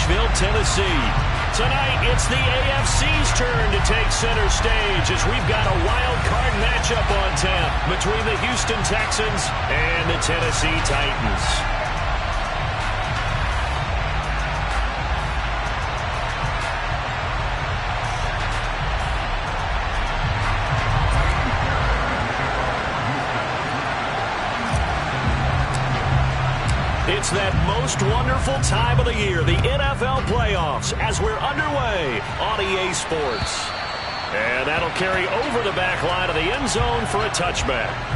Nashville, Tennessee. Tonight, it's the AFC's turn to take center stage as we've got a wild card matchup on tap between the Houston Texans and the Tennessee Titans. It's that most wonderful time of the year, the NFL playoffs, as we're underway on EA Sports. And that'll carry over the back line of the end zone for a touchback.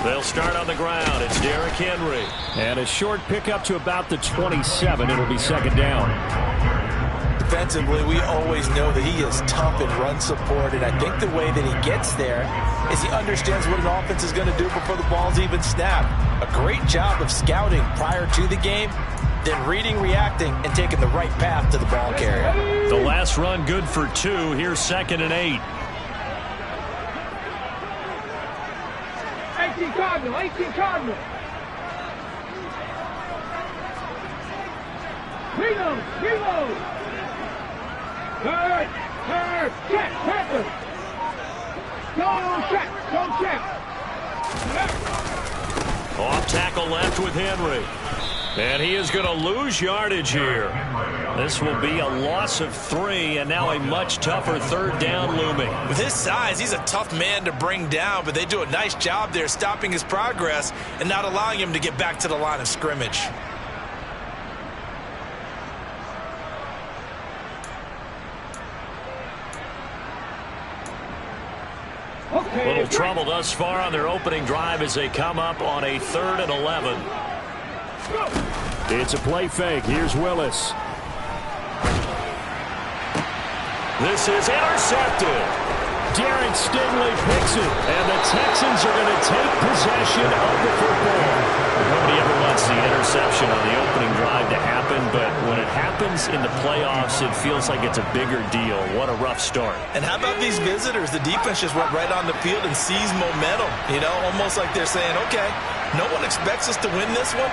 They'll start on the ground. It's Derrick Henry. And a short pickup to about the 27. It'll be second down. Defensively, we always know that he is tough in run support, and I think the way that he gets there is he understands what an offense is going to do before the ball's even snapped. A great job of scouting prior to the game, then reading, reacting, and taking the right path to the ball carrier. The last run good for 2. Here's 2nd and 8. 18 Cardinal, 18 Cardinal. Reload. Third, check, Panther. Go check. Off tackle left with Henry. And he is going to lose yardage here. This will be a loss of 3, and now a much tougher third down looming. With his size, he's a tough man to bring down, but they do a nice job there stopping his progress and not allowing him to get back to the line of scrimmage. A little trouble thus far on their opening drive as they come up on a 3rd and 11. It's a play fake. Here's Willis. This is intercepted. Derek Stingley picks it, and the Texans are going to take possession of the football. Nobody ever wants the interception on the opening drive to happen, but when it happens in the playoffs, it feels like it's a bigger deal. What a rough start. And how about these visitors? The defense just went right on the field and seized momentum. You know, almost like they're saying, okay, no one expects us to win this one.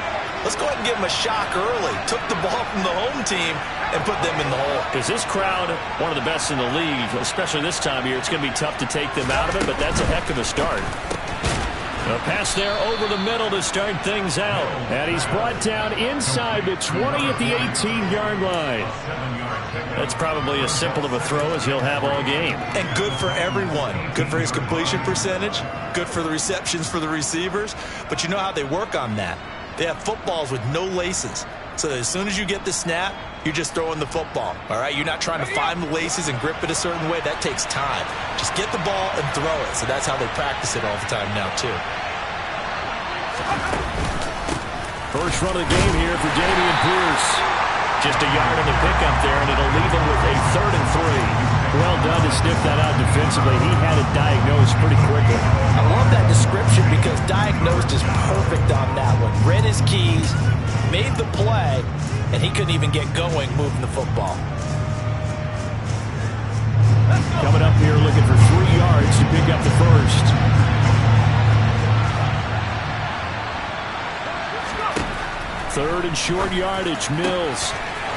Let's go ahead and give them a shock early. Took the ball from the home team and put them in the hole. Is this crowd one of the best in the league, especially this time of year? It's going to be tough to take them out of it, but that's a heck of a start. A pass there over the middle to start things out. And he's brought down inside the 20 at the 18-yard line. That's probably as simple of a throw as he'll have all game. And good for everyone. Good for his completion percentage. Good for the receptions for the receivers. But you know how they work on that. They have footballs with no laces. So as soon as you get the snap, you're just throwing the football. All right? You're not trying to find the laces and grip it a certain way. That takes time. Just get the ball and throw it. So that's how they practice it all the time now, too. First run of the game here for Dameon Pierce. Just a yard on the pickup there, and it'll leave him with a 3rd and 3. Well done to sniff that out defensively. He had it diagnosed pretty quickly. I love that description because diagnosed is perfect on that one. Read his keys, made the play, and he couldn't even get going moving the football. Coming up here looking for 3 yards to pick up the first. Third and short yardage. Mills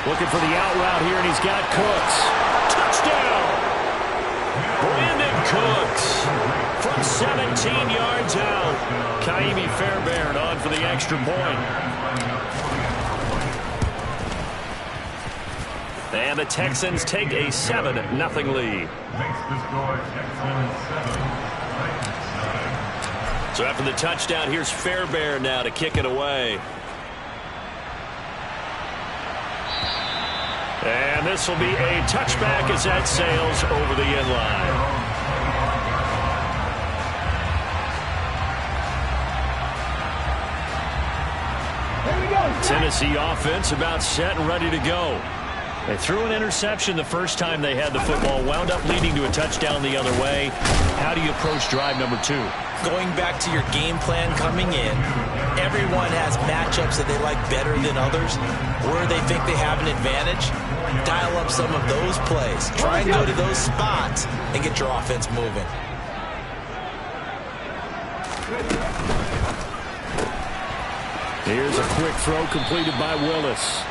looking for the out route here, and he's got Cooks. Touchdown! Brandon Cooks from 17 yards out. Ka'imi Fairbairn on for the extra point. And the Texans take a 7-0 lead. So after the touchdown, here's Fairbairn now to kick it away. And this will be a touchback as that sails over the end line. Tennessee offense about set and ready to go. They threw an interception the first time they had the football, wound up leading to a touchdown the other way. How do you approach drive number 2? going back to your game plan coming in, everyone has matchups that they like better than others, where they think they have an advantage. Dial up some of those plays. Try and go to those spots and get your offense moving. Here's a quick throw completed by Willis.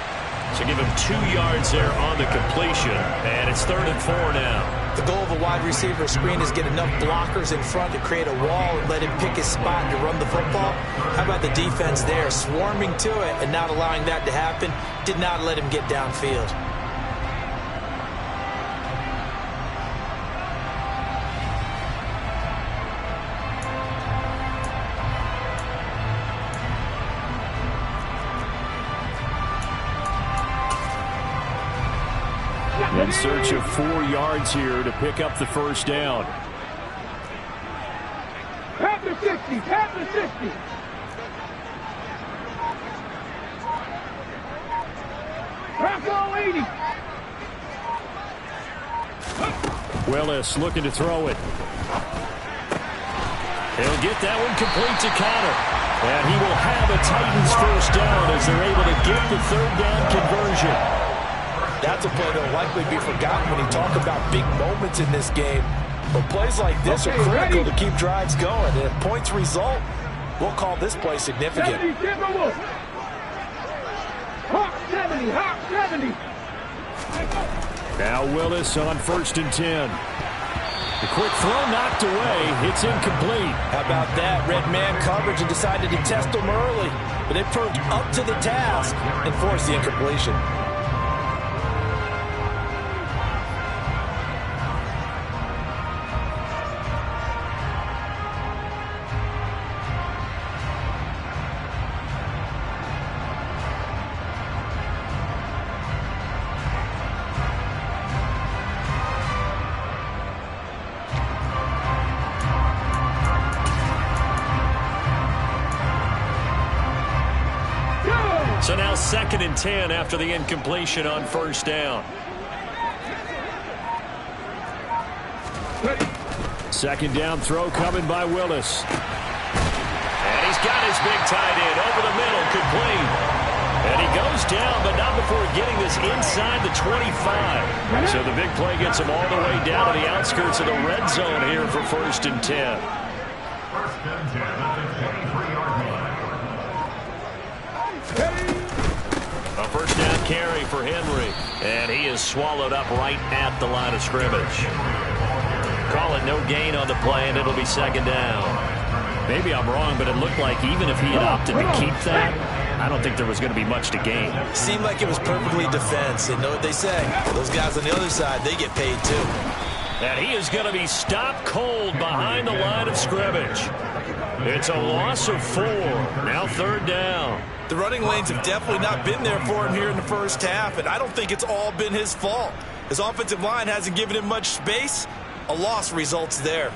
So give him 2 yards there on the completion, and it's 3rd and 4 now. The goal of a wide receiver screen is get enough blockers in front to create a wall and let him pick his spot to run the football. How about the defense there, swarming to it and not allowing that to happen? Did not let him get downfield. In search of 4 yards here to pick up the first down. Tap the 60, tap the 60. Bronco 80. Willis looking to throw it. He'll get that one complete to Conner. And he will have a Titans first down as they're able to get the 3rd down conversion. That's a play that will likely be forgotten when you talk about big moments in this game. But plays like this are critical to keep drives going. And if points result, we'll call this play significant. 70, Timberwolves. Hawk 70, Hawk 70. Now Willis on 1st and 10. The quick throw knocked away. It's incomplete. How about that? Red man coverage and decided to test them early. But they proved up to the task and forced the incompletion. So now 2nd and 10 after the incompletion on 1st down. 2nd down throw coming by Willis. And he's got his big tight end over the middle, complete. And he goes down, but not before getting this inside the 25. So the big play gets him all the way down to the outskirts of the red zone here for 1st and 10. A first down carry for Henry, and he is swallowed up right at the line of scrimmage. Call it no gain on the play, and it'll be 2nd down. Maybe I'm wrong, but it looked like even if he had opted to keep that, I don't think there was going to be much to gain. Seemed like it was perfectly defense, and know what they say. Those guys on the other side, they get paid too. And he is going to be stopped cold behind the line of scrimmage. It's a loss of 4. Now 3rd down. The running lanes have definitely not been there for him here in the first half, and I don't think it's all been his fault. His offensive line hasn't given him much space. A loss results there.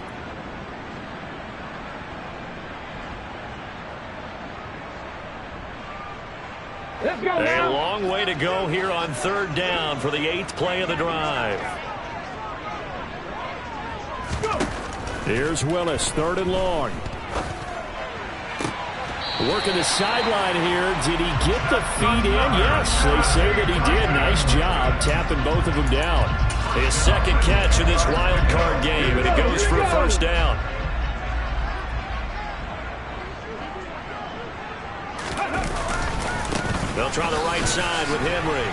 Let's go A now. long way to go here on 3rd down for the 8th play of the drive. Here's Willis, 3rd and long. Working the sideline here. Did he get the feet in? Yes, they say that he did. Nice job tapping both of them down. His 2nd catch in this wild card game, and it goes for a first down. They'll try the right side with Henry.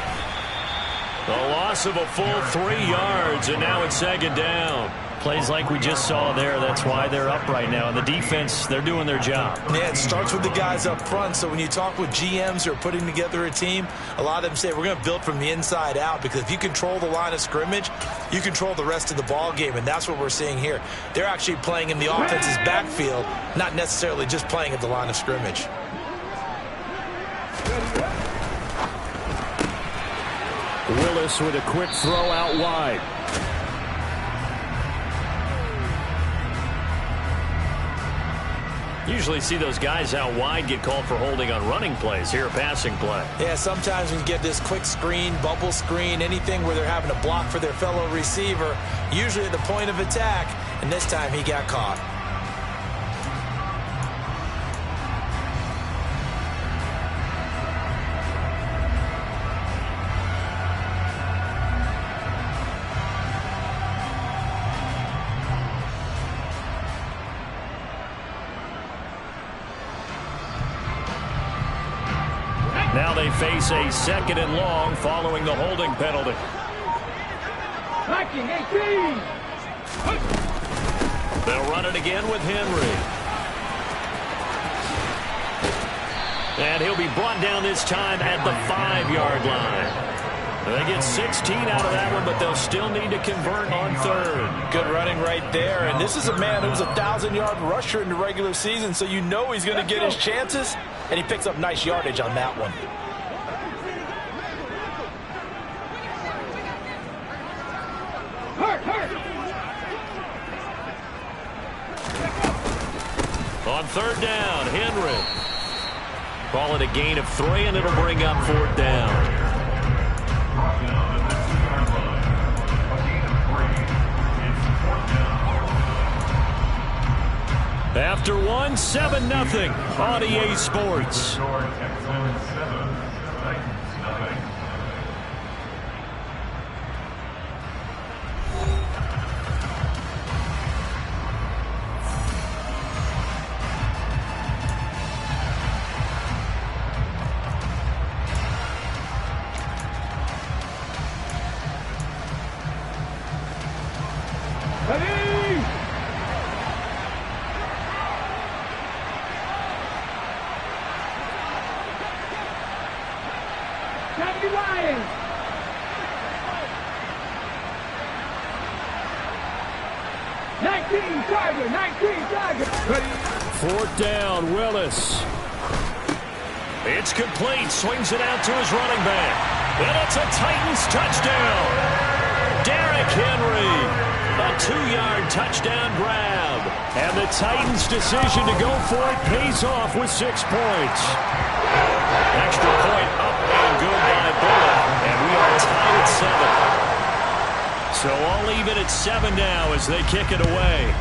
The loss of a full 3 yards, and now it's 2nd down. Plays like we just saw there. That's why they're up right now. And the defense, they're doing their job. Yeah, it starts with the guys up front. So when you talk with GMs who are putting together a team, a lot of them say we're going to build from the inside out, because if you control the line of scrimmage, you control the rest of the ball game, and that's what we're seeing here. They're actually playing in the offense's backfield, not necessarily just playing at the line of scrimmage. Willis with a quick throw out wide. Usually see those guys out wide get called for holding on running plays. Here, a passing play. Yeah, sometimes when you get this quick screen, bubble screen, anything where they're having to block for their fellow receiver, usually at the point of attack, and this time he got caught. Now they face a 2nd and long following the holding penalty. Viking 18. They'll run it again with Henry. And he'll be brought down this time at the 5-yard line. They get 16 out of that one, but they'll still need to convert on 3rd. Good running right there. And this is a man who's a 1,000-yard rusher in the regular season, so you know he's going to get his chances, and he picks up nice yardage on that one. On 3rd down, Henry. Call it a gain of 3, and it'll bring up 4th down. After 1, 7-0 on EA Sports. Lions. 19 Tiger. 19 Tiger. 4th down, Willis. It's complete. Swings it out to his running back. And it's a Titans touchdown. Derrick Henry. A 2-yard touchdown grab. And the Titans' decision to go for it pays off with 6 points. Extra point up and good by Bullock. And we are tied at 7. So all even at 7 now as they kick it away.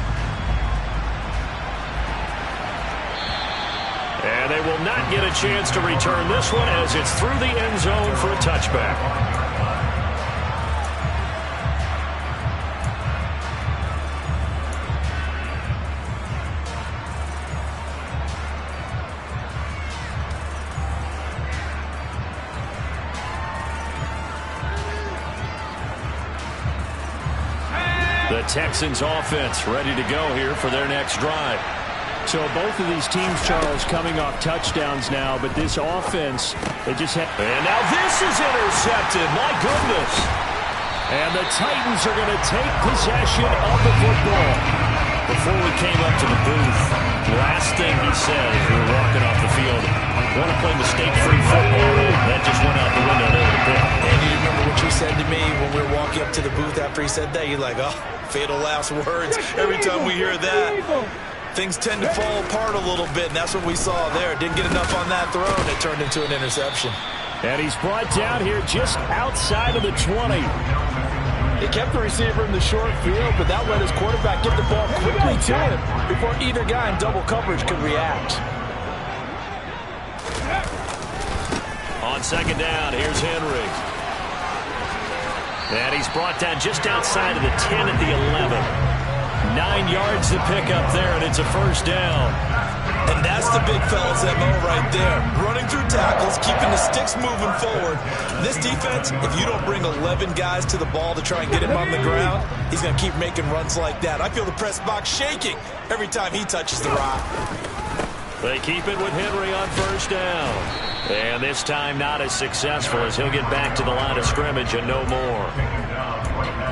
And they will not get a chance to return this one as it's through the end zone for a touchback. The Texans offense ready to go here for their next drive. So both of these teams, Charles, coming off touchdowns now, but this offense, they just have... And now this is intercepted. My goodness. And the Titans are going to take possession of the football. Before we came up to the booth, last thing he said as we were walking off the field, want to play mistake-free football. That just went out the window there with a pick. And you remember what you said to me when we were walking up to the booth after he said that? You're like, oh, fatal last words. Every time we hear that, things tend to fall apart a little bit, and that's what we saw there. Didn't get enough on that throw, and it turned into an interception. And he's brought down here just outside of the 20. He kept the receiver in the short field, but that let his quarterback get the ball quickly to him before either guy in double coverage could react. On 2nd down, here's Henry. And he's brought down just outside of the 10 at the 11. 9 yards to pick up there, and it's a 1st down. And that's the big fella's MO right there. Running through tackles, keeping the sticks moving forward. This defense, if you don't bring 11 guys to the ball to try and get him on the ground, he's going to keep making runs like that. I feel the press box shaking every time he touches the rock. They keep it with Henry on 1st down. And this time not as successful as he'll get back to the line of scrimmage and no more.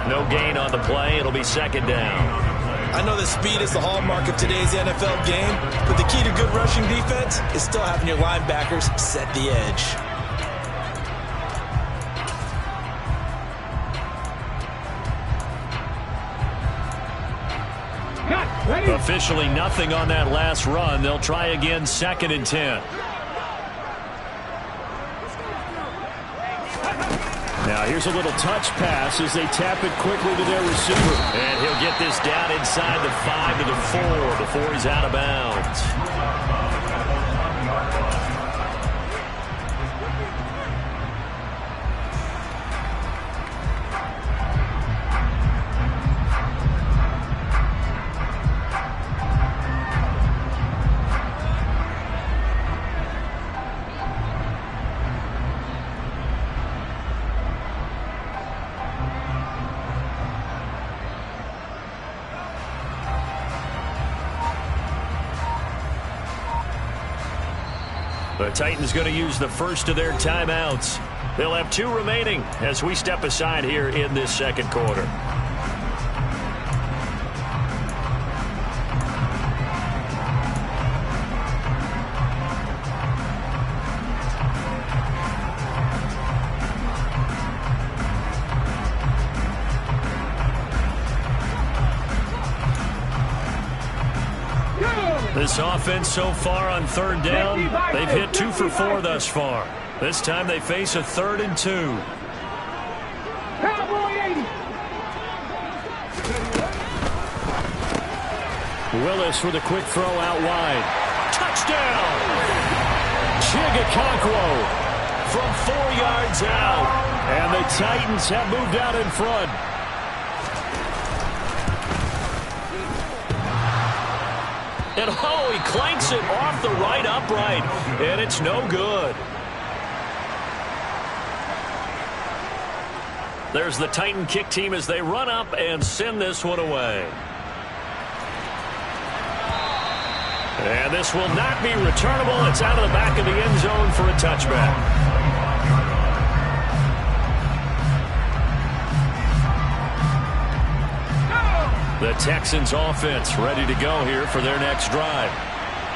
No gain on the play. It'll be 2nd down. I know that speed is the hallmark of today's NFL game, but the key to good rushing defense is still having your linebackers set the edge. Officially nothing on that last run. They'll try again 2nd and 10. Now here's a little touch pass as they tap it quickly to their receiver. And he'll get this down inside the 5 to the 4 before he's out of bounds. The Titans going to use the first of their timeouts. They'll have 2 remaining as we step aside here in this second quarter. This offense so far on third down, they've hit 2 for 4 thus far. This time they face a 3rd and 2. Willis with a quick throw out wide. Touchdown! Chigakokwo from 4 yards out. And the Titans have moved out in front. And oh, he clanks it off the right upright. And it's no good. There's the Titan kick team as they run up and send this one away. And this will not be returnable. It's out of the back of the end zone for a touchback. The Texans offense ready to go here for their next drive.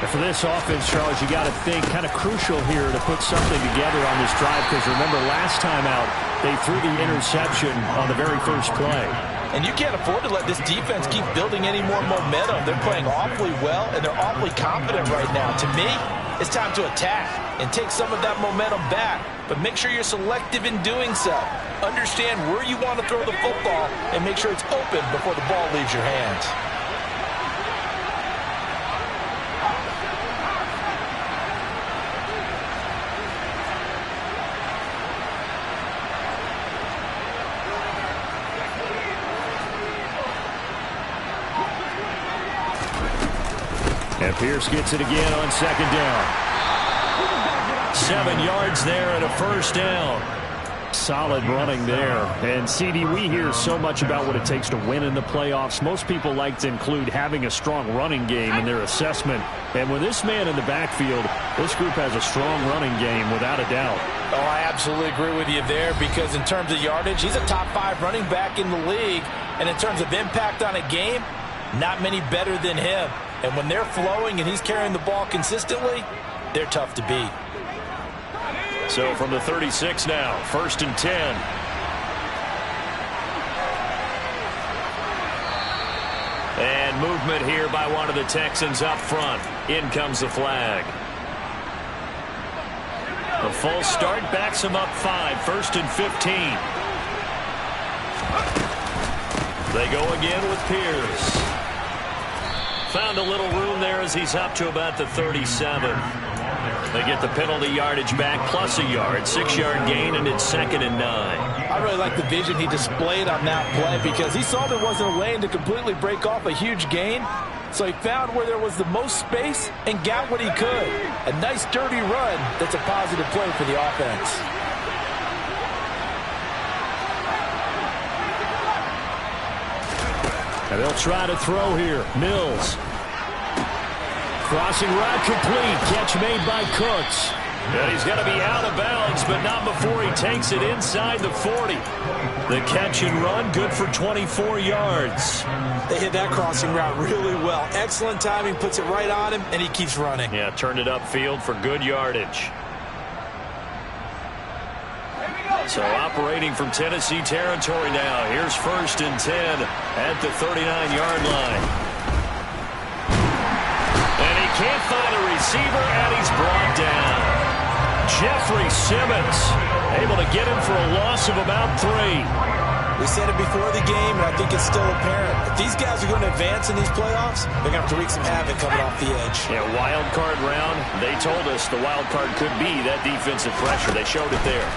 And for this offense, Charles, you got to think kind of crucial here to put something together on this drive, because remember last time out they threw the interception on the very first play. And you can't afford to let this defense keep building any more momentum. They're playing awfully well, and they're awfully confident right now. To me, it's time to attack and take some of that momentum back. But make sure you're selective in doing so. Understand where you want to throw the football and make sure it's open before the ball leaves your hands. And Pierce gets it again on second down. 7 yards there and a first down. Solid running there. And, CD, we hear so much about what it takes to win in the playoffs. Most people like to include having a strong running game in their assessment. And with this man in the backfield, this group has a strong running game without a doubt. Oh, I absolutely agree with you there, because in terms of yardage, he's a top 5 running back in the league. And in terms of impact on a game, not many better than him. And when they're flowing and he's carrying the ball consistently, they're tough to beat. So from the 36 now, 1st and 10. And movement here by one of the Texans up front. In comes the flag. The full start backs him up 5, 1st and 15. They go again with Pierce. Found a little room there as he's up to about the 37. They get the penalty yardage back plus a yard, 6-yard gain, and it's 2nd and 9. I really like the vision he displayed on that play, because he saw there wasn't a lane to completely break off a huge gain. So he found where there was the most space and got what he could. A nice dirty run that's a positive play for the offense. And they'll try to throw here. Mills. Crossing route complete. Catch made by Cooks. And he's going to be out of bounds, but not before he takes it inside the 40. The catch and run, good for 24 yards. They hit that crossing route really well. Excellent timing, puts it right on him, and he keeps running. Yeah, turned it upfield for good yardage. So operating from Tennessee territory now. Here's 1st and 10 at the 39-yard line. And he can't find a receiver, and he's brought down. Jeffrey Simmons able to get him for a loss of about 3. We said it before the game, and I think it's still apparent. If these guys are going to advance in these playoffs, they're going to have to wreak some havoc coming off the edge. Yeah, wild card round. They told us the wild card could be that defensive pressure. They showed it there.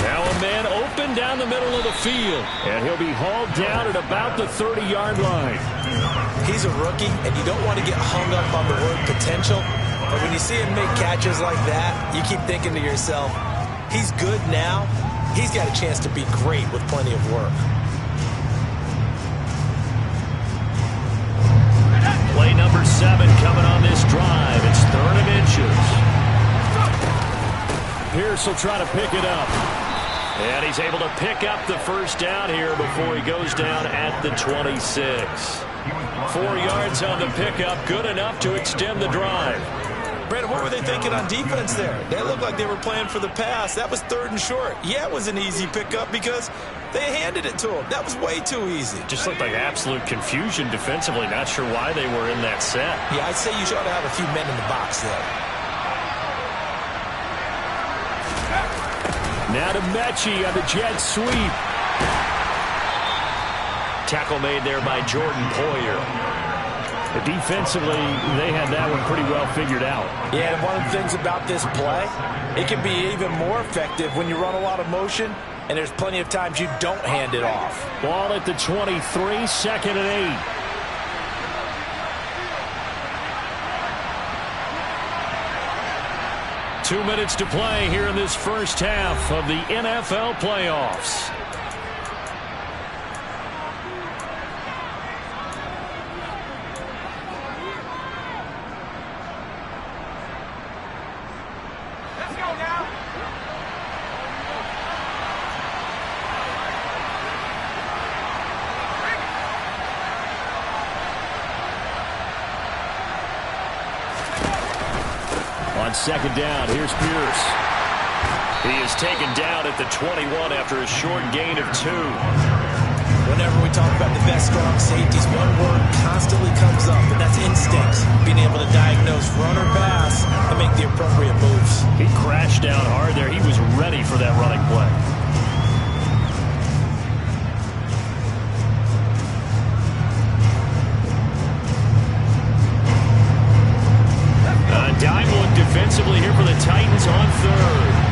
Now a man open down the middle of the field. And he'll be hauled down at about the 30-yard line. He's a rookie, and you don't want to get hung up on the word potential. But when you see him make catches like that, you keep thinking to yourself, he's good now. He's got a chance to be great with plenty of work. Play number 7 coming on this drive. It's 3rd and inches. Pierce will try to pick it up. And he's able to pick up the first down here before he goes down at the 26. 4 yards on the pickup, good enough to extend the drive. Brandon, what were they thinking on defense there? They looked like they were playing for the pass. That was 3rd and short. Yeah, it was an easy pickup because they handed it to him. That was way too easy. Just looked like absolute confusion defensively. Not sure why they were in that set. Yeah, I'd say you ought to have a few men in the box there. Now to Mechie on the jet sweep. Tackle made there by Jordan Poyer. Defensively, they had that one pretty well figured out. Yeah, and one of the things about this play, it can be even more effective when you run a lot of motion, and there's plenty of times you don't hand it off. Ball at the 23, 2nd and 8. 2 minutes to play here in this first half of the NFL playoffs. On 2nd down, here's Pierce. He is taken down at the 21 after a short gain of 2. Whenever we talk about the best strong safeties, one word constantly comes up, and that's instincts. Being able to diagnose run or pass and make the appropriate moves. He crashed down hard there. He was ready for that running play. Dime look defensively here for the Titans on 3rd.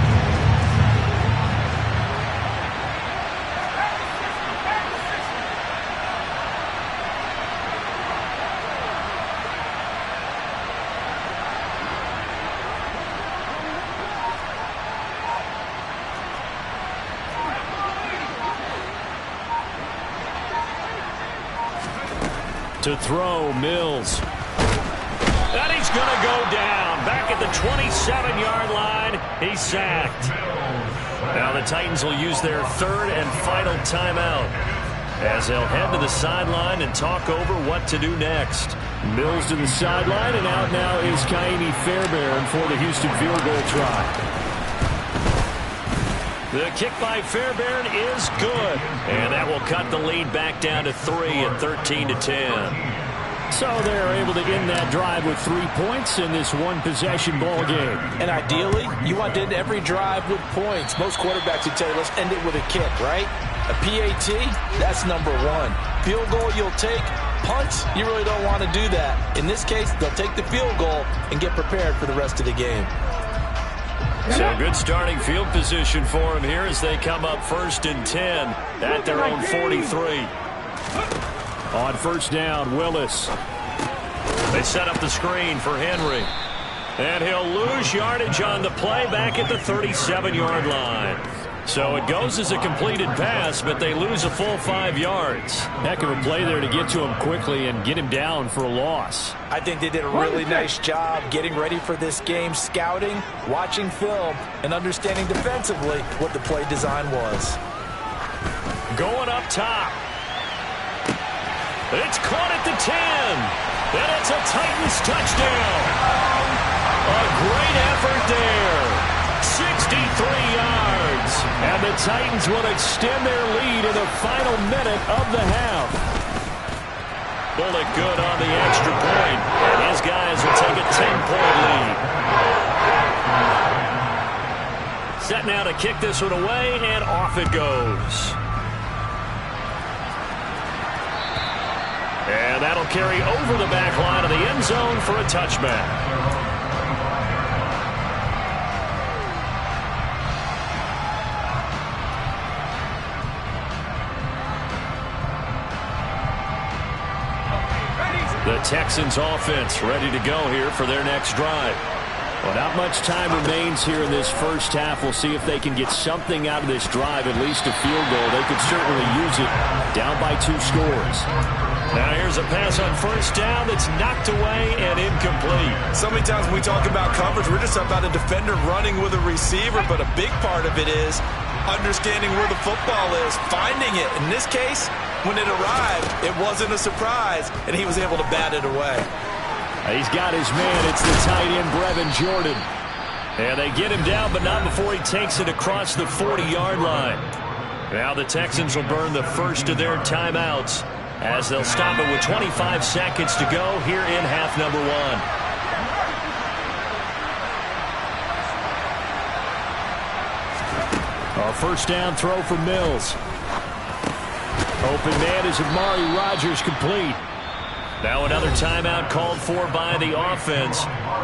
To throw, Mills. And he's going to go down. Back at the 27-yard line. He's sacked. Now the Titans will use their 3rd and final timeout as they'll head to the sideline and talk over what to do next. Mills to the sideline, and out now is Kaimi Fairbairn for the Houston field goal try. The kick by Fairbairn is good. And that will cut the lead back down to 3 at 13-10. So they're able to end that drive with 3 points in this one-possession ball game. And ideally, you want to end every drive with points. Most quarterbacks would tell you, let's end it with a kick, right? A PAT, that's number 1. Field goal you'll take. Punts, you really don't want to do that. In this case, they'll take the field goal and get prepared for the rest of the game. So good starting field position for them here as they come up 1st and 10 at their own 43. On 1st down, Willis. They set up the screen for Henry. And he'll lose yardage on the play back at the 37-yard line. So it goes as a completed pass, but they lose a full 5 yards. Heck of a play there to get to him quickly and get him down for a loss. I think they did a really nice job getting ready for this game, scouting, watching film, and understanding defensively what the play design was. Going up top. It's caught at the 10. And it's a Titans touchdown. A great effort there. 63 yards. And the Titans will extend their lead in the final minute of the half. Bullock good on the extra point. And his guys will take a 10-point lead. Set now to kick this one away, and off it goes. And that'll carry over the back line of the end zone for a touchback. The Texans offense ready to go here for their next drive. Well, not much time remains here in this first half. We'll see if they can get something out of this drive, at least a field goal. They could certainly use it down by 2 scores. Now here's a pass on first down that's knocked away and incomplete. So many times when we talk about coverage, we're just about a defender running with a receiver, but a big part of it is understanding where the football is, finding it. In this case, when it arrived, it wasn't a surprise, and he was able to bat it away. He's got his man. It's the tight end, Brevin Jordan. And they get him down, but not before he takes it across the 40-yard line. Now the Texans will burn the first of their timeouts as they'll stop it with 25 seconds to go here in half number one. Our first down throw for Mills. Open man is Amari Rodgers complete. Now another timeout called for by the offense.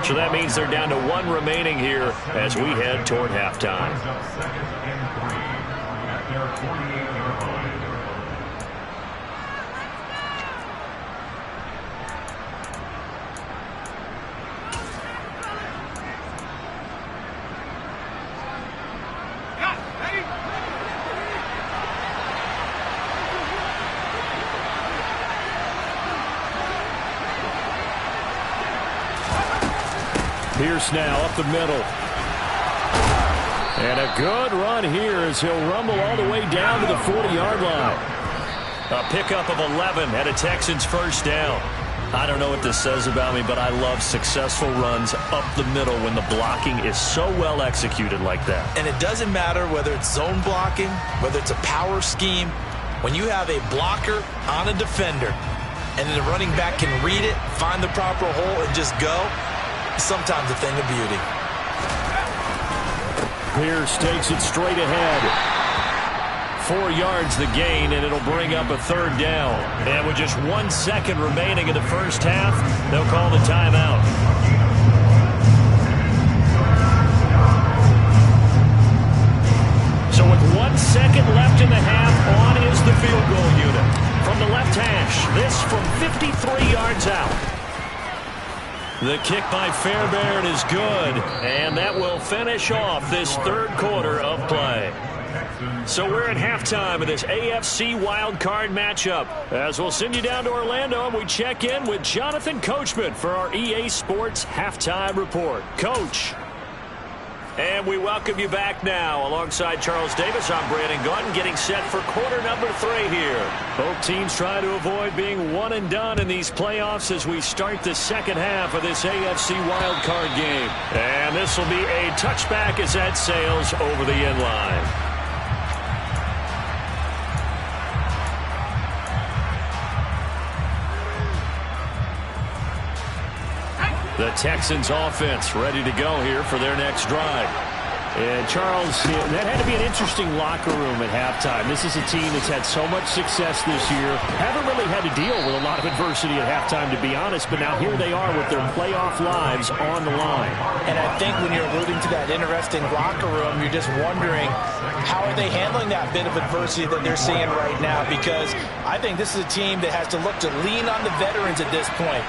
So that means they're down to one remaining here as we head toward halftime. Pierce now up the middle. And a good run here as he'll rumble all the way down to the 40-yard line. A pickup of 11 at a Texans first down. I don't know what this says about me, but I love successful runs up the middle when the blocking is so well executed like that. And it doesn't matter whether it's zone blocking, whether it's a power scheme. When you have a blocker on a defender and the running back can read it, find the proper hole, and just go, sometimes a thing of beauty. Pierce takes it straight ahead. 4 yards the gain, and it'll bring up a third down. And with just 1 second remaining in the first half, they'll call the timeout. So with 1 second left in the half, on is the field goal unit. From the left hash, this from 53 yards out. The kick by Fairbairn is good, and that will finish off this third quarter of play. So we're at halftime of this AFC wildcard matchup. As we'll send you down to Orlando, and we check in with Jonathan Coachman for our EA Sports Halftime Report. Coach. And we welcome you back now. Alongside Charles Davis, I'm Brandon Gaudin, getting set for quarter number 3 here. Both teams try to avoid being one and done in these playoffs as we start the second half of this AFC wildcard game. And this will be a touchback as that sails over the end line. The Texans offense ready to go here for their next drive. And Charles, that had to be an interesting locker room at halftime. This is a team that's had so much success this year. Haven't really had to deal with a lot of adversity at halftime, to be honest. But now here they are with their playoff lives on the line. And I think when you're alluding to that interesting locker room, you're just wondering how are they handling that bit of adversity that they're seeing right now? Because I think this is a team that has to look to lean on the veterans at this point.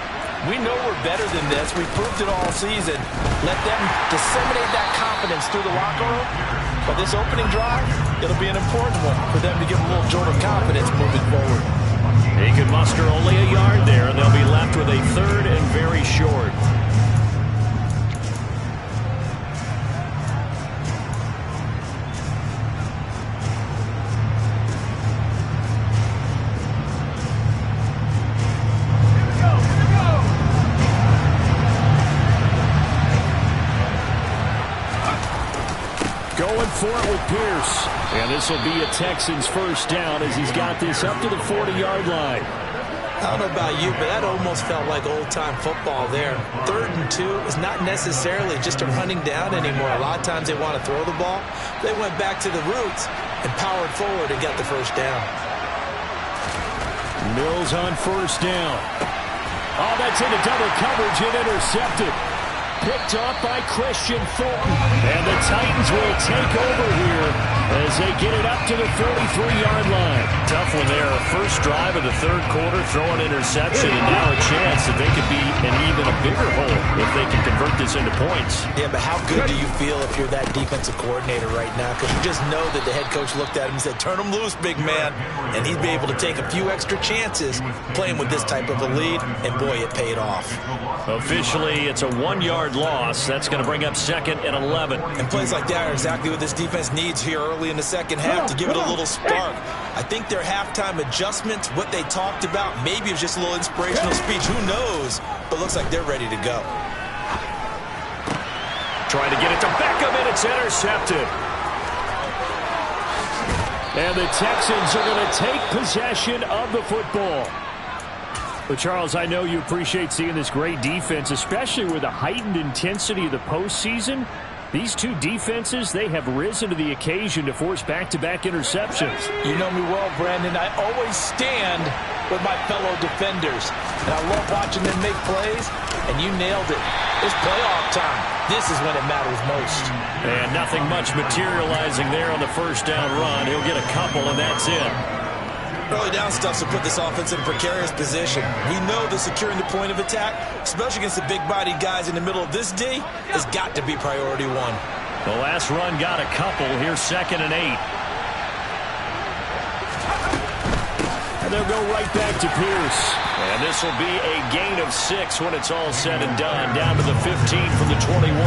We know we're better than this. We proved it all season. Let them disseminate that confidence through the locker room. But this opening drive, it'll be an important one for them to give a little jolt of confidence moving forward. He can muster only a yard there, and they'll be left with a third and very short. For it with Pierce. And this will be a Texans first down as he's got this up to the 40-yard line. I don't know about you, but that almost felt like old-time football there. 3rd and 2 is not necessarily just a running down anymore. A lot of times they want to throw the ball. They went back to the roots and powered forward and got the first down. Mills on first down. Oh, that's into double coverage and intercepted. Picked off by Christian Fulton. And the Titans will take over here as they get it up to the 43-yard line. Tough one there. First drive of the third quarter, throw an interception, and now a chance that they could be in even a bigger hole if they can convert this into points. Yeah, but how good do you feel if you're that defensive coordinator right now? Because you just know that the head coach looked at him and said, turn him loose, big man. And he'd be able to take a few extra chances playing with this type of a lead. And, boy, it paid off. Officially, it's a 1-yard loss. That's going to bring up 2nd and 11. And plays like that are exactly what this defense needs here early in the second half to give it a little spark. I think their halftime adjustments, what they talked about, maybe it was just a little inspirational speech. Who knows? But looks like they're ready to go. Trying to get it to Beckham, and it's intercepted. And the Texans are going to take possession of the football. But, Charles, I know you appreciate seeing this great defense, especially with the heightened intensity of the postseason. These two defenses, they have risen to the occasion to force back-to-back interceptions. You know me well, Brandon. I always stand with my fellow defenders. And I love watching them make plays, and you nailed it. It's playoff time. This is when it matters most. And nothing much materializing there on the first down run. He'll get a couple, and that's it. Early down stuff to put this offense in a precarious position. We know that securing the point of attack, especially against the big-bodied guys in the middle of this D, has got to be priority one. The last run got a couple. Here's 2nd and 8. And they'll go right back to Pierce. And this will be a gain of 6 when it's all said and done. Down to the 15 from the 21.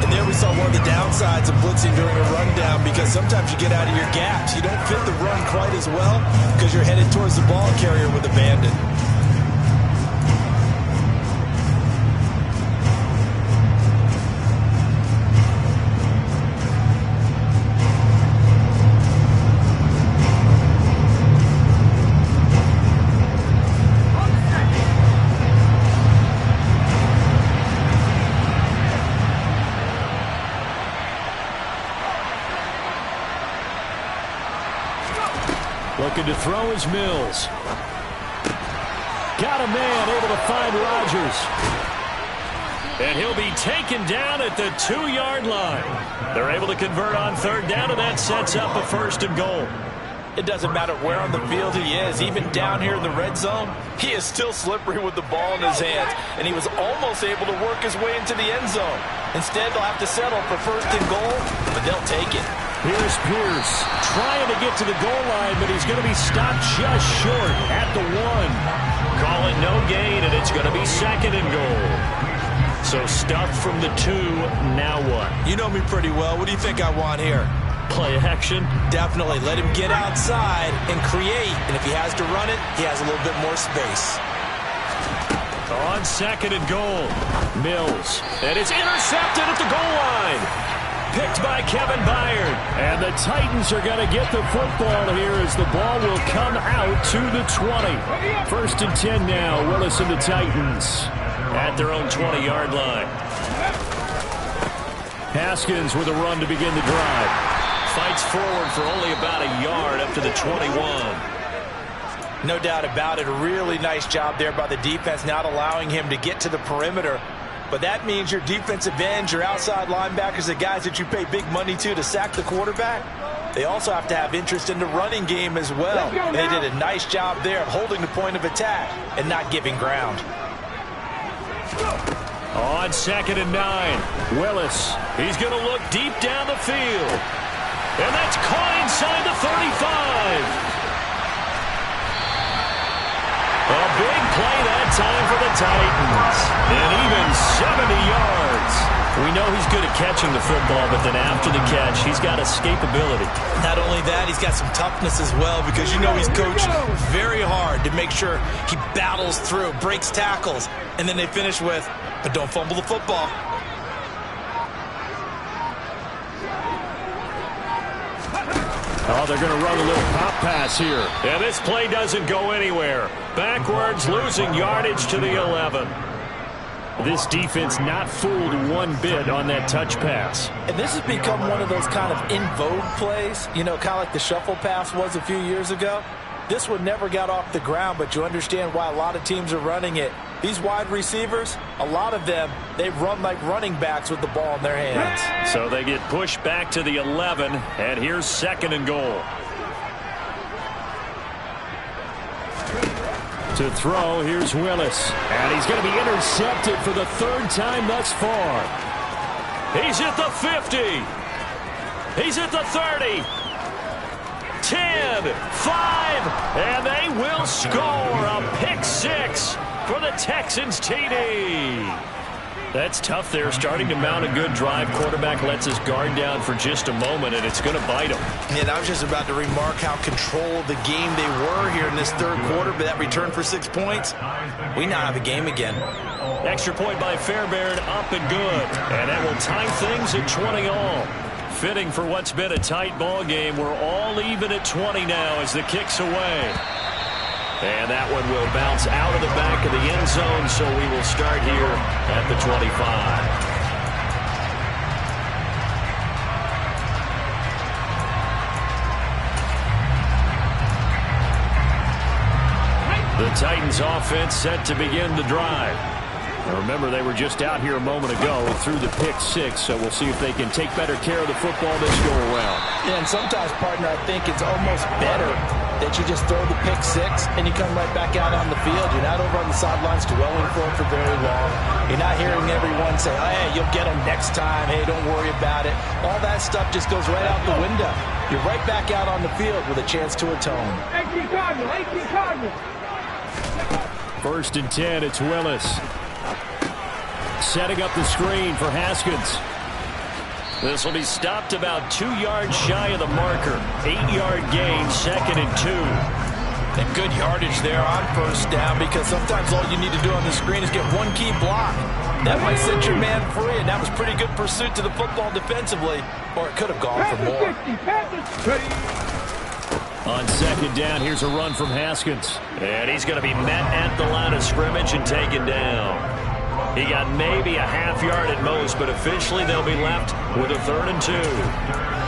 And there we saw one of the downsides of blitzing during a rundown, because sometimes you get out of your gaps. You don't fit the run quite as well because you're headed towards the ball carrier with abandon. Looking to throw is Mills. Got a man, able to find Rodgers. And he'll be taken down at the 2-yard line. They're able to convert on 3rd down, and that sets up a 1st and goal. It doesn't matter where on the field he is. Even down here in the red zone, he is still slippery with the ball in his hands. And he was almost able to work his way into the end zone. Instead, they'll have to settle for 1st and goal, but they'll take it. Here's Pierce trying to get to the goal line, but he's going to be stopped just short at the 1. Call it no gain, and it's going to be 2nd and goal. So stuffed from the 2, now what? You know me pretty well. What do you think I want here? Play action? Definitely. Let him get outside and create. And if he has to run it, he has a little bit more space. On 2nd and goal, Mills. And it's intercepted at the goal line. Picked by Kevin Byard. And the Titans are going to get the football here as the ball will come out to the 20. 1st and 10 now. Willis and the Titans at their own 20-yard line. Haskins with a run to begin the drive. Fights forward for only about a yard up to the 21. No doubt about it. A really nice job there by the defense, not allowing him to get to the perimeter. But that means your defensive ends, your outside linebackers, the guys that you pay big money to sack the quarterback, they also have to have interest in the running game as well. And they did a nice job there of holding the point of attack and not giving ground. On 2nd and 9, Willis. He's going to look deep down the field. And that's caught inside the 35. A big play that time for the Titans. And even 70 yards. We know he's good at catching the football, but then after the catch, he's got escapability. Not only that, he's got some toughness as well, because you know he's coached very hard to make sure he battles through, breaks tackles, and then they finish with, but don't fumble the football. Oh, they're going to run a little pop pass here. And this play doesn't go anywhere. Backwards, losing yardage to the 11. This defense not fooled one bit on that touch pass. And this has become one of those kind of in vogue plays, you know, kind of like the shuffle pass was a few years ago. This one never got off the ground, but you understand why a lot of teams are running it. These wide receivers, a lot of them, they run like running backs with the ball in their hands. So they get pushed back to the 11, and here's 2nd and goal. To throw, here's Willis. And he's going to be intercepted for the third time thus far. He's at the 50. He's at the 30. 10, 5, and they will score a pick six for the Texans TD. That's tough there, starting to mount a good drive. Quarterback lets his guard down for just a moment, and it's going to bite him. And I was just about to remark how control of the game they were here in this third quarter, but that return for 6 points, we now have a game again. Extra point by Fairbairn, up and good. And that will tie things at 20 all. Fitting for what's been a tight ball game. We're all even at 20 now as the kick's away. And that one will bounce out of the back of the end zone, so we will start here at the 25. The Titans offense set to begin the drive. Now remember, they were just out here a moment ago through the pick six, so we'll see if they can take better care of the football this go around. Yeah, and sometimes, partner, I think it's almost better that you just throw the pick six and you come right back out on the field. You're not over on the sidelines dwelling for it for very long. You're not hearing everyone say, oh, hey, you'll get them next time. Hey, don't worry about it. All that stuff just goes right out the window. You're right back out on the field with a chance to atone. 18 Cardinals. 1st and 10, it's Willis. Setting up the screen for Haskins. This will be stopped about 2 yards shy of the marker. 8-yard gain, 2nd and 2. And good yardage there on first down, because sometimes all you need to do on the screen is get one key block. That might set your man free, and that was pretty good pursuit to the football defensively, or it could have gone for more. On 2nd down, here's a run from Haskins. And he's going to be met at the line of scrimmage and taken down. He got maybe a half yard at most, but officially they'll be left with a 3rd and 2.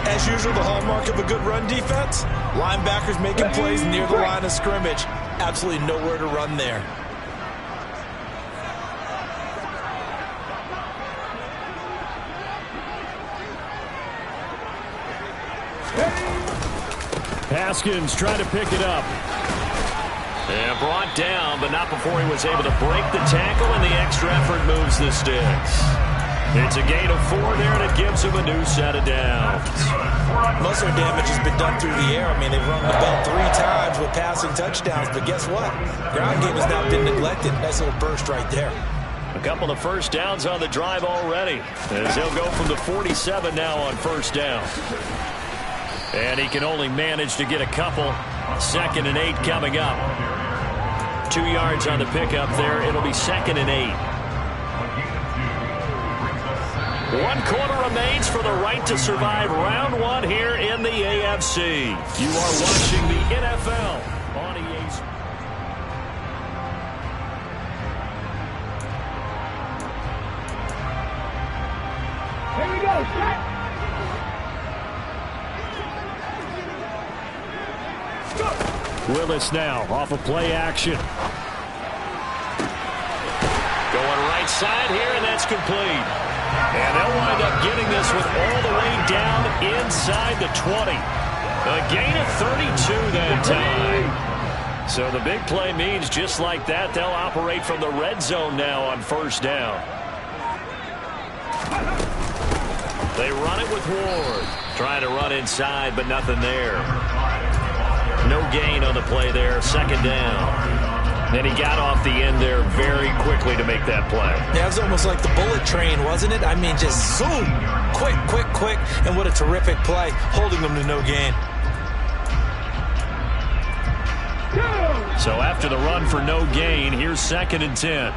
As usual, the hallmark of a good run defense, linebackers making plays near the line of scrimmage. Absolutely nowhere to run there. Haskins trying to pick it up. And brought down, but not before he was able to break the tackle, and the extra effort moves the sticks. It's a gain of 4 there, and it gives him a new set of downs. Most of their damage has been done through the air. I mean, they've run the ball 3 times with passing touchdowns, but guess what? Ground game has now been neglected. Nice little burst right there. A couple of first downs on the drive already, as he'll go from the 47 now on 1st down. And he can only manage to get a couple. 2nd and 8 coming up. 2 yards on the pickup there. It'll be 2nd and 8. 1 quarter remains for the right to survive round 1 here in the AFC. You are watching the NFL on EA Sports. Here we go, set. Willis now off of play action. Going right side here, and that's complete. And they'll wind up getting this with all the way down inside the 20. A gain of 32 that time. So the big play means just like that, they'll operate from the red zone now on 1st down. They run it with Ward. Trying to run inside, but nothing there. No gain on the play there. 2nd down. Then he got off the end there very quickly to make that play. Yeah, it was almost like the bullet train, wasn't it? I mean, just zoom. Quick, quick, quick. And what a terrific play, holding them to no gain. So after the run for no gain, here's 2nd and 10.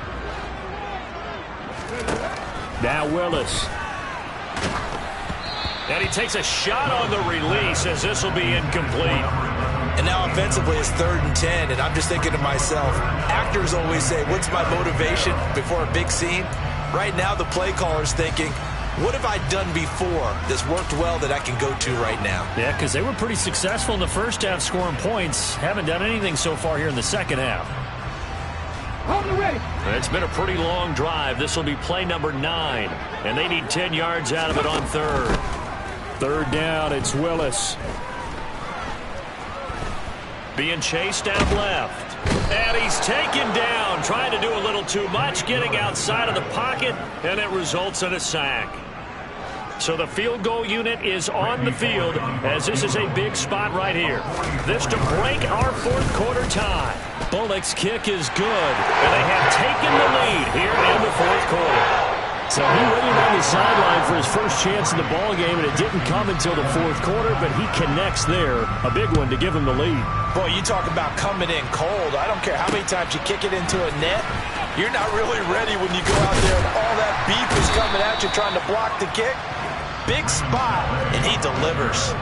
Now Willis. And he takes a shot on the release as this will be incomplete. And now offensively it's 3rd and 10, and I'm just thinking to myself, actors always say, what's my motivation before a big scene? Right now the play caller's thinking, what have I done before that's worked well that I can go to right now? Yeah, because they were pretty successful in the first half scoring points. Haven't done anything so far here in the second half. Hold it ready. It's been a pretty long drive. This will be play number 9, and they need 10 yards out of it on 3rd. 3rd down, it's Willis. Being chased out left. And he's taken down, trying to do a little too much, getting outside of the pocket, and it results in a sack. So the field goal unit is on the field, as this is a big spot right here. This to break our fourth quarter tie. Bullock's kick is good, and they have taken the lead here in the fourth quarter. So he waited on the sideline for his first chance in the ball game, and it didn't come until the fourth quarter, but he connects there. A big one to give him the lead. Boy, you talk about coming in cold. I don't care how many times you kick it into a net. You're not really ready when you go out there and all that beef is coming at you trying to block the kick. Big spot, and he delivers.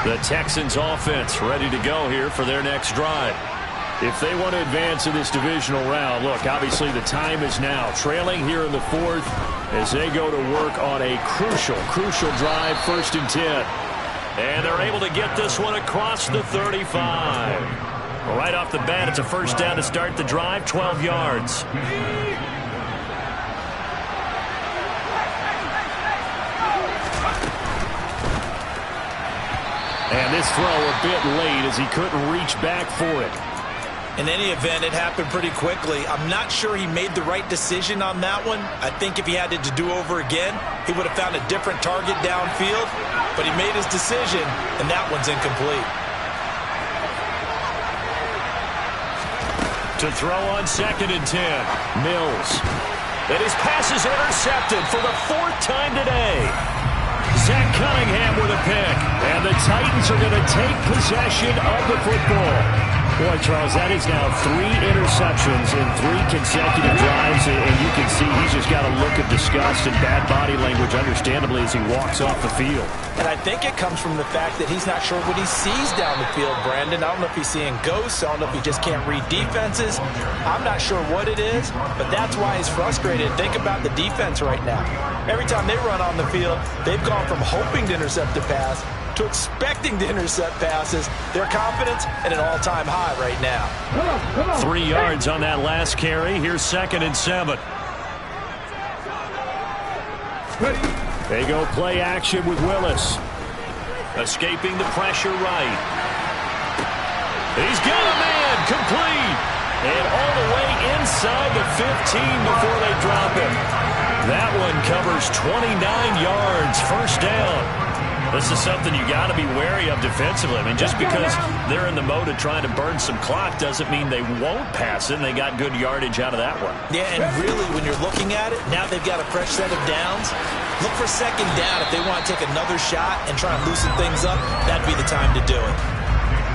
The Texans offense ready to go here for their next drive. If they want to advance in this divisional round, look, obviously the time is now. Trailing here in the fourth as they go to work on a crucial drive, 1st and 10. And they're able to get this one across the 35. Right off the bat, it's a first down to start the drive, 12 yards. And this throw a bit late as he couldn't reach back for it. In any event, it happened pretty quickly. I'm not sure he made the right decision on that one. I think if he had it to do over again, he would have found a different target downfield. But he made his decision, and that one's incomplete. To throw on 2nd and 10. Mills. And his pass is intercepted for the 4th time today. Zach Cunningham with a pick. And the Titans are going to take possession of the football. Boy, Charles, that is now 3 interceptions in 3 consecutive drives, and you can see he's just got a look of disgust and bad body language, understandably, as he walks off the field. And I think it comes from the fact that he's not sure what he sees down the field, Brandon. I don't know if he's seeing ghosts. I don't know if he just can't read defenses. I'm not sure what it is, but that's why he's frustrated. Think about the defense right now. Every time they run on the field, they've gone from hoping to intercept a pass to expecting to intercept passes. Their confidence at an all-time high right now. Come on. 3 yards on that last carry. Here's 2nd and 7. Ready. They go play action with Willis. Escaping the pressure right. He's got a man. Complete. And all the way inside the 15 before they drop him. That one covers 29 yards. First down. This is something you got to be wary of defensively. I mean, just because they're in the mode of trying to burn some clock doesn't mean they won't pass it, and they got good yardage out of that one. Yeah, and really, when you're looking at it, now they've got a fresh set of downs. Look for 2nd down. If they want to take another shot and try and loosen things up, that'd be the time to do it.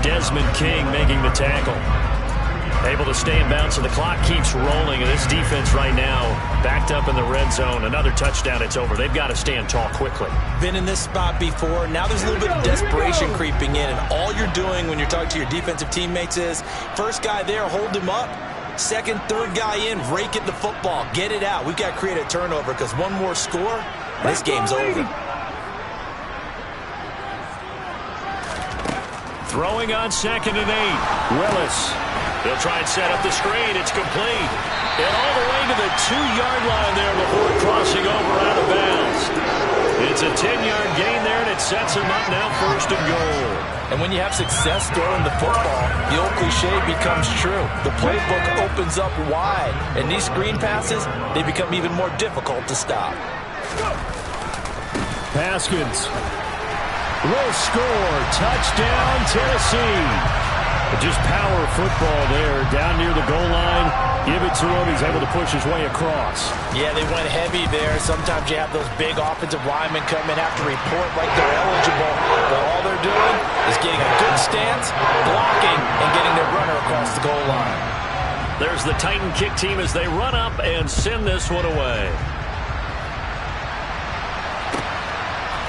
Desmond King making the tackle. Able to stay in bounds, so the clock keeps rolling, and this defense right now backed up in the red zone. Another touchdown, it's over. They've got to stand tall quickly. Been in this spot before. Now there's a little bit of desperation creeping in, and all you're doing when you're talking to your defensive teammates is, first guy there, hold him up. 2nd, 3rd guy in, rake at the football. Get it out. We've got to create a turnover because one more score, and this game's over. Throwing on 2nd and 8. Willis. He'll try and set up the screen. It's complete. And all the way to the 2-yard line there before crossing over out of bounds. It's a 10-yard gain there, and it sets him up now 1st and goal. And when you have success throwing the football, the old cliche becomes true. The playbook opens up wide, and these screen passes, they become even more difficult to stop. Haskins will score. Touchdown, Tennessee. Just power football there, down near the goal line. Give it to him. He's able to push his way across. Yeah, they went heavy there. Sometimes you have those big offensive linemen come in, have to report like they're eligible. But all they're doing is getting a good stance, blocking, and getting their runner across the goal line. There's the Titan kick team as they run up and send this one away.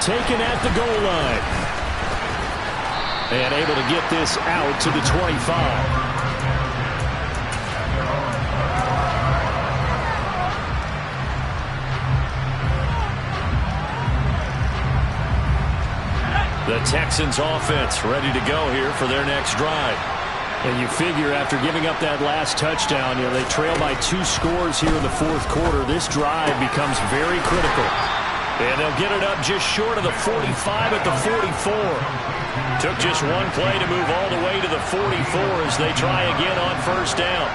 Taken at the goal line. And able to get this out to the 25. The Texans offense ready to go here for their next drive. And you figure after giving up that last touchdown, they trail by 2 scores here in the fourth quarter. This drive becomes very critical. And they'll get it up just short of the 45 at the 44. Took just one play to move all the way to the 44 as they try again on first down.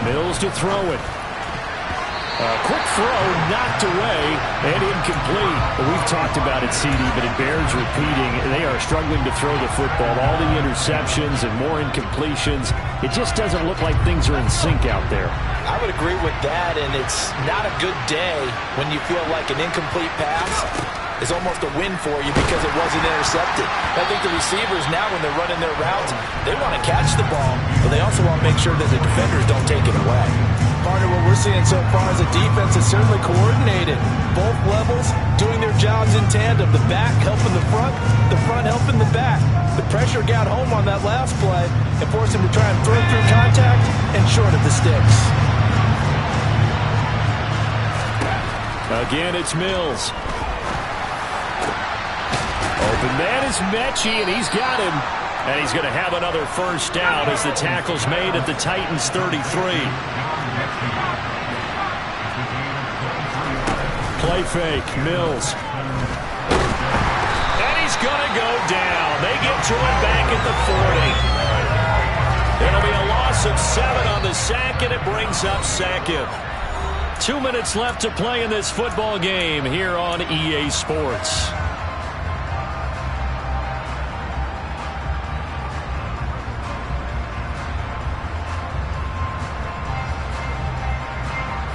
Mills to throw it. A quick throw, knocked away, and incomplete. We've talked about it, CD, but it bears repeating. They are struggling to throw the football. All the interceptions and more incompletions. It just doesn't look like things are in sync out there. I would agree with that, and it's not a good day when you feel like an incomplete pass is almost a win for you because it wasn't intercepted. I think the receivers now, when they're running their routes, they want to catch the ball, but they also want to make sure that the defenders don't take it away. Partner, what we're seeing so far is a defense is certainly coordinated. Both levels doing their jobs in tandem. The back helping the front helping the back. The pressure got home on that last play and forced him to try and throw through contact and short of the sticks. Again, it's Mills. Open man is Mechie, and he's got him. And he's going to have another first down as the tackle's made at the Titans' 33. Play fake, Mills. And he's going to go down. They get to him back at the 40. It'll be a loss of 7 on the sack, and it brings up second. 2 minutes left to play in this football game here on EA Sports.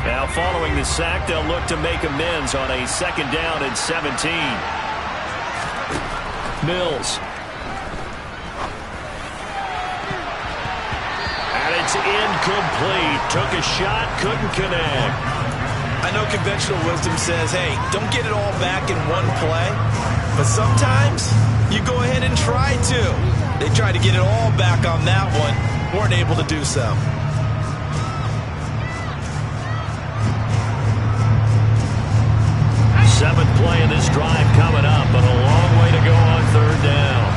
Now following the sack, they'll look to make amends on a 2nd down and 17. Mills. And it's incomplete. Took a shot, couldn't connect. I know conventional wisdom says, hey, don't get it all back in one play. But sometimes you go ahead and try to. They tried to get it all back on that one. Weren't able to do so. Seventh play of this drive coming up, but a long way to go on 3rd down.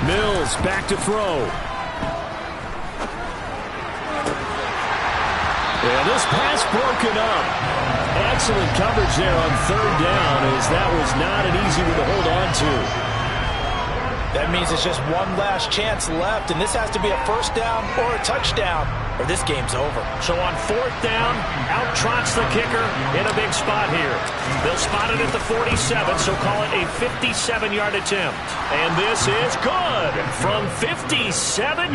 Mills back to throw. Yeah, this pass broken up. Excellent coverage there on 3rd down, as that was not an easy one to hold on to. That means it's just one last chance left, and this has to be a first down or a touchdown, or this game's over. So on 4th down, out trots the kicker in a big spot here. They'll spot it at the 47, so call it a 57-yard attempt. And this is good from 57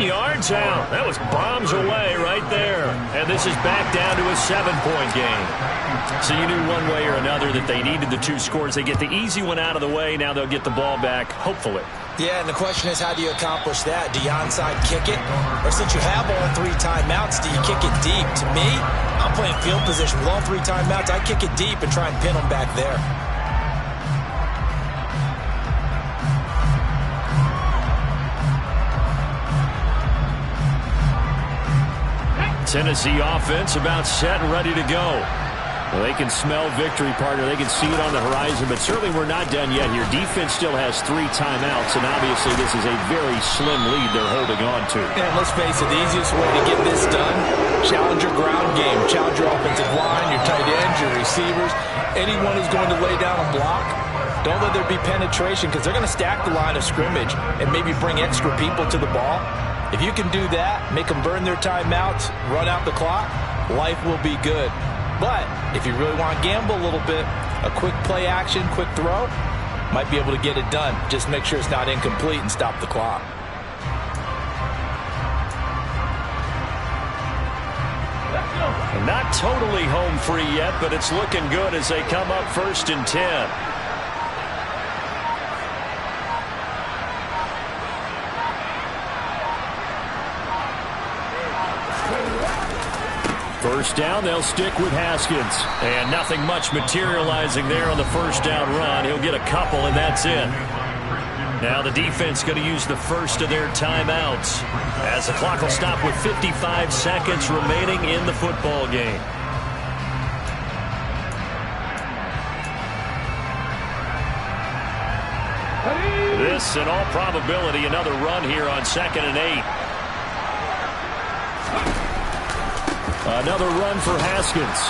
yards out. That was bombs away right there. And this is back down to a 7-point game. So you knew one way or another that they needed the 2 scores. They get the easy one out of the way. Now they'll get the ball back, hopefully. Yeah, and the question is, how do you accomplish that? Do you onside kick it? Or since you have all 3 timeouts, do you kick it deep? To me, I'm playing field position with all 3 timeouts. I kick it deep and try and pin them back there. Tennessee offense about set and ready to go. Well, they can smell victory, partner. They can see it on the horizon, but certainly we're not done yet here. Defense still has 3 timeouts, and obviously this is a very slim lead they're holding on to. And let's face it, the easiest way to get this done, challenge your ground game. Challenge your offensive line, your tight ends, your receivers, anyone who's going to lay down a block. Don't let there be penetration, because they're going to stack the line of scrimmage and maybe bring extra people to the ball. If you can do that, make them burn their timeouts, run out the clock, life will be good. But if you really want to gamble a little bit, a quick play action, quick throw, might be able to get it done. Just make sure it's not incomplete and stop the clock. Not totally home free yet, but it's looking good as they come up 1st and 10. First down, they'll stick with Haskins. And nothing much materializing there on the first down run. He'll get a couple, and that's it. Now the defense going to use the first of their timeouts, as the clock will stop with 55 seconds remaining in the football game. this. In all probability, another run here on 2nd and 8. Another run for Haskins.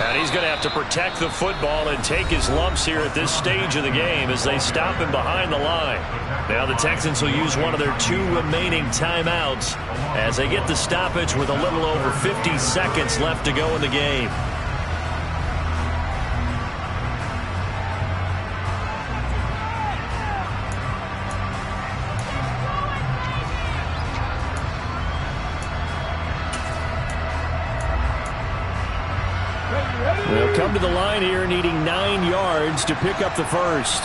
And he's going to have to protect the football and take his lumps here at this stage of the game as they stop him behind the line. Now the Texans will use one of their 2 remaining timeouts as they get the stoppage with a little over 50 seconds left to go in the game. They'll come to the line here needing 9 yards to pick up the first.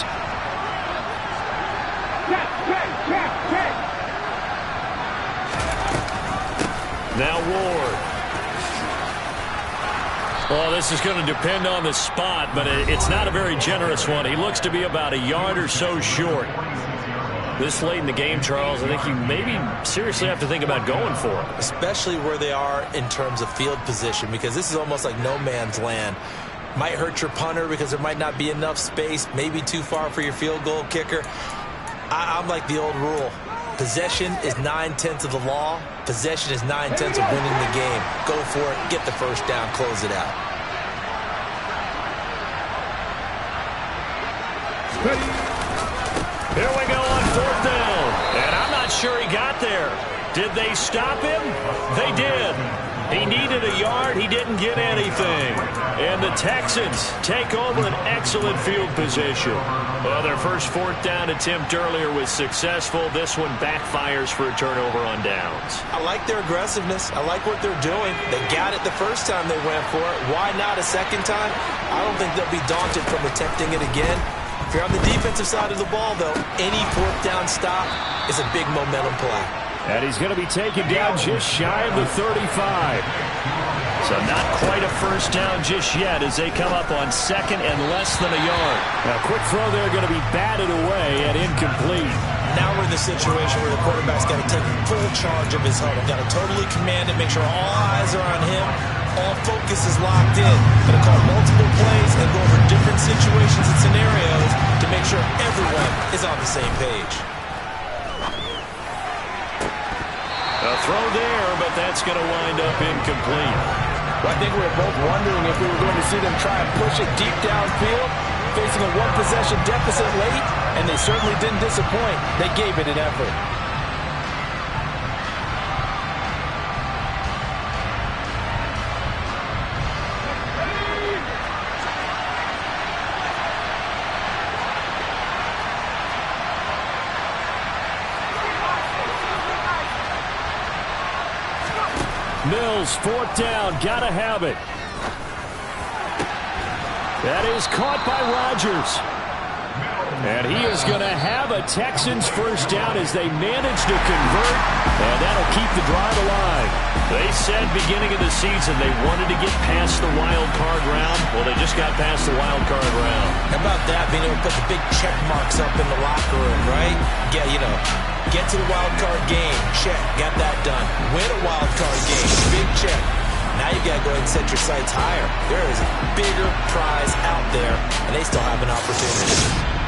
Now Ward. Well, this is going to depend on the spot, but it's not a very generous one. He looks to be about a yard or so short. This late in the game, Charles, I think you maybe seriously have to think about going for it. Especially where they are in terms of field position, because this is almost like no man's land. Might hurt your punter because there might not be enough space, maybe too far for your field goal kicker. I'm like the old rule. Possession is 9/10 of the law. Possession is 9/10 of winning the game. Go for it, get the first down, close it out. Here we go on 4th down. And I'm not sure he got there. Did they stop him? They did. He needed a yard. He didn't get anything. And the Texans take over an excellent field position. Well, their first 4th down attempt earlier was successful. This one backfires for a turnover on downs. I like their aggressiveness. I like what they're doing. They got it the first time they went for it. Why not a second time? I don't think they'll be daunted from attempting it again. If you're on the defensive side of the ball, though, any 4th down stop is a big momentum play. And he's going to be taken down just shy of the 35. So not quite a first down just yet as they come up on 2nd and less than a yard. Now, quick throw there going to be batted away and incomplete. Now we're in the situation where the quarterback's got to take full charge of his huddle. Got to totally command it, make sure all eyes are on him. All focus is locked in. Going to call multiple plays and go over different situations and scenarios to make sure everyone is on the same page. A throw there, but that's going to wind up incomplete. Well, I think we were both wondering if we were going to see them try and push it deep downfield, facing a 1-possession deficit late, and they certainly didn't disappoint. They gave it an effort. Mills, 4th down, gotta have it. That is caught by Rodgers. And he is going to have a Texans first down as they manage to convert, and that'll keep the drive alive. They said beginning of the season they wanted to get past the wild card round. Well, they just got past the wild card round. How about that, being able to put the big check marks up in the locker room, right? Yeah, you know, get to the wild card game, check, got that done. Win a wild card game, big check. Now you got to go ahead and set your sights higher. There is a bigger prize out there, and they still have an opportunity.